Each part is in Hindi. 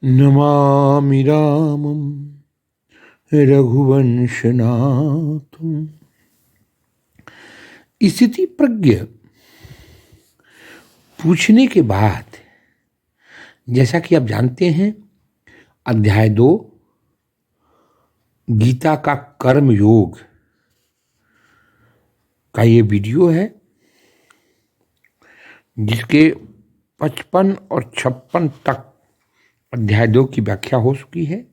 नमामि रामं रघुवंशनाथं। स्थिति प्रज्ञ पूछने के बाद, जैसा कि आप जानते हैं, अध्याय 2 गीता का कर्म योग का ये वीडियो है, जिसके 55 और 56 तक अध्याय 2 की व्याख्या हो चुकी है।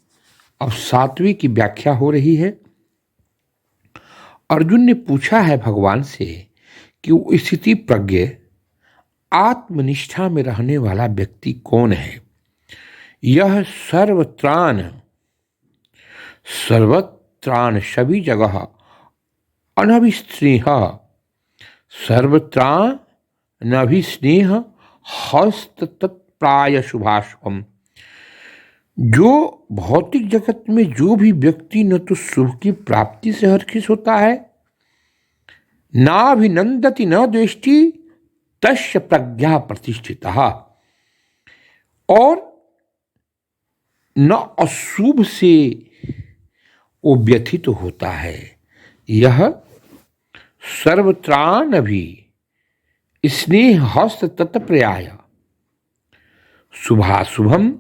अब 7वीं की व्याख्या हो रही है। अर्जुन ने पूछा है भगवान से कि वो स्थिति प्रज्ञ आत्मनिष्ठा में रहने वाला व्यक्ति कौन है। यह सर्वत्राण सभी जगह अनभिस्नेह सर्वत्राण नभिस्नेह हस्त तत्प्राय शुभाशुभम। जो भौतिक जगत में जो भी व्यक्ति न तो शुभ की प्राप्ति से हर्षित होता है, नाभिनंदति न द्वेष्टि, तस्य प्रज्ञा प्रतिष्ठितः, और न अशुभ से वो व्यथित होता है। यह सर्वत्राण भी स्नेह हस्त तत्प्राय शुभाशुभम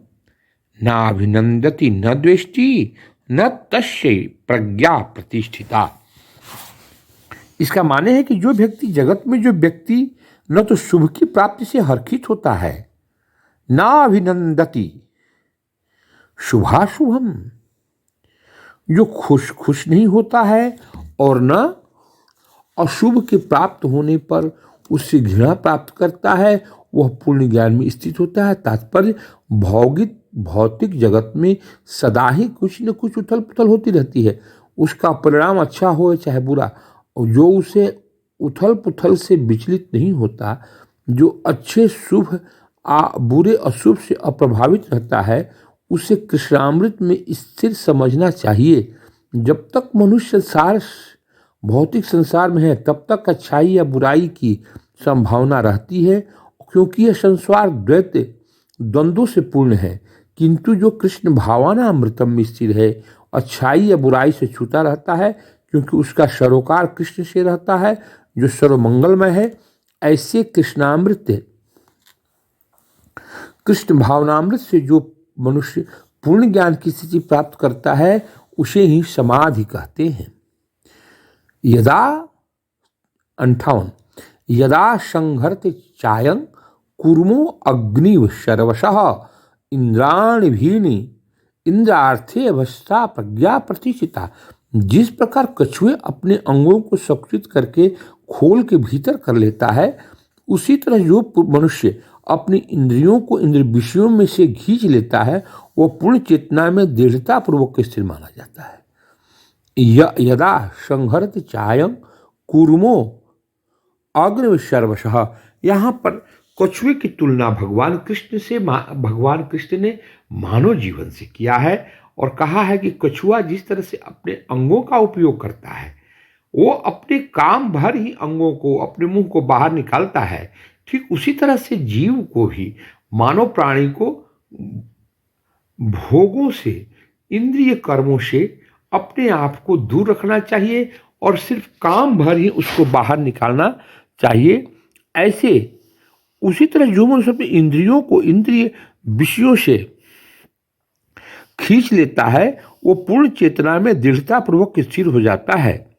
नाभिनंदति न द्वेष्टि न तस्य प्रज्ञा प्रतिष्ठिता। इसका माने है कि जो व्यक्ति जगत में जो व्यक्ति न तो शुभ की प्राप्ति से हर्षित होता है, ना अभिनंदति शुभाशुभम, जो खुश नहीं होता है, और न अशुभ के प्राप्त होने पर उससे घृणा प्राप्त करता है, वह पूर्ण ज्ञान में स्थित होता है। तात्पर्य भौतिक जगत में सदा ही कुछ न कुछ उथल पुथल होती रहती है। उसका परिणाम अच्छा हो चाहे बुरा, और जो उसे उथल पुथल से विचलित नहीं होता, जो अच्छे शुभ बुरे अशुभ से अप्रभावित रहता है, उसे कृष्णामृत में स्थिर समझना चाहिए। जब तक मनुष्य भौतिक संसार में है, तब तक अच्छाई या बुराई की संभावना रहती है, क्योंकि यह संसार द्वंद्वों से पूर्ण है। किंतु जो कृष्ण भावाना अमृतम में स्थिर है, अच्छाई या बुराई से छूता रहता है, क्योंकि उसका सरोकार कृष्ण से रहता है, जो सर्वमंगलमय है। ऐसे कृष्ण भावनामृत से जो मनुष्य पूर्ण ज्ञान की स्थिति प्राप्त करता है, उसे ही समाधि कहते हैं। यदा 58 यदा संघर्त चायं कुर्मो अग्निव शर्वशः इंद्राणि भीनि इंद्रार्थे अवस्था प्रज्ञा प्रतिष्ठिता। जिस प्रकार कछुए अपने अंगों को सकृत करके खोल के भीतर कर लेता है, उसी तरह जो मनुष्य अपनी इंद्रियों को इंद्रिय विषयों में से खींच लेता है, वह पूर्ण चेतना में दृढ़ता पूर्वक स्थिर माना जाता है। यदा संहरत चायं कूर्मो अग्नि सर्वशः, यहाँ पर कछुए की तुलना भगवान कृष्ण ने मानव जीवन से किया है, और कहा है कि कछुआ जिस तरह से अपने अंगों का उपयोग करता है, वो अपने काम भर ही अंगों को, अपने मुंह को बाहर निकालता है, ठीक उसी तरह से जीव को भी, मानव प्राणी को भोगों से, इंद्रिय कर्मों से अपने आप को दूर रखना चाहिए, और सिर्फ काम भर ही उसको बाहर निकालना चाहिए। ऐसे उसी तरह जो मनुष्य अपनी इंद्रियों को इंद्रिय विषयों से खींच लेता है, वो पूर्ण चेतना में दृढ़ता पूर्वक स्थिर हो जाता है।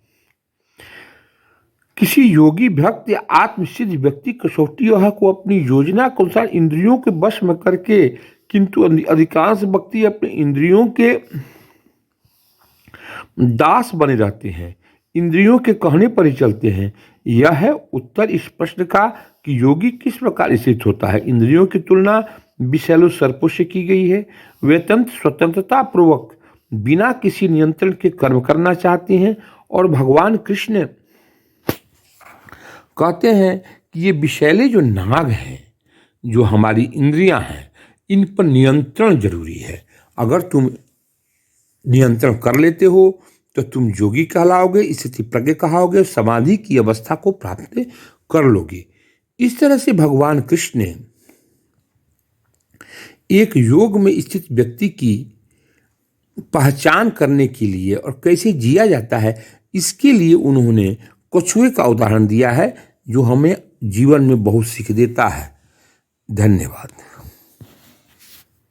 किसी योगी भक्त या आत्मसिद्ध व्यक्ति कसौटी को अपनी योजना के अनुसार इंद्रियों के वश में करके, किंतु अधिकांश व्यक्ति अपने इंद्रियों के दास बने रहते हैं, इंद्रियों के कहने पर ही चलते हैं। यह है उत्तर इस प्रश्न का कि योगी किस प्रकार स्थित होता है। इंद्रियों की तुलना विषैले सर्पों से की गई है। वे स्वतंत्रता पूर्वक बिना किसी नियंत्रण के कर्म करना चाहते हैं, और भगवान कृष्ण कहते हैं कि ये विषैले जो नाग हैं, जो हमारी इंद्रियां हैं, इन पर नियंत्रण जरूरी है। अगर तुम नियंत्रण कर लेते हो तो तुम योगी कहलाओगे, स्थिति प्रज्ञ कहाओगे, समाधि की अवस्था को प्राप्त कर लोगे। इस तरह से भगवान कृष्ण एक योग में स्थित व्यक्ति की पहचान करने के लिए और कैसे जिया जाता है, इसके लिए उन्होंने कछुए का उदाहरण दिया है, जो हमें जीवन में बहुत सीख देता है। धन्यवाद।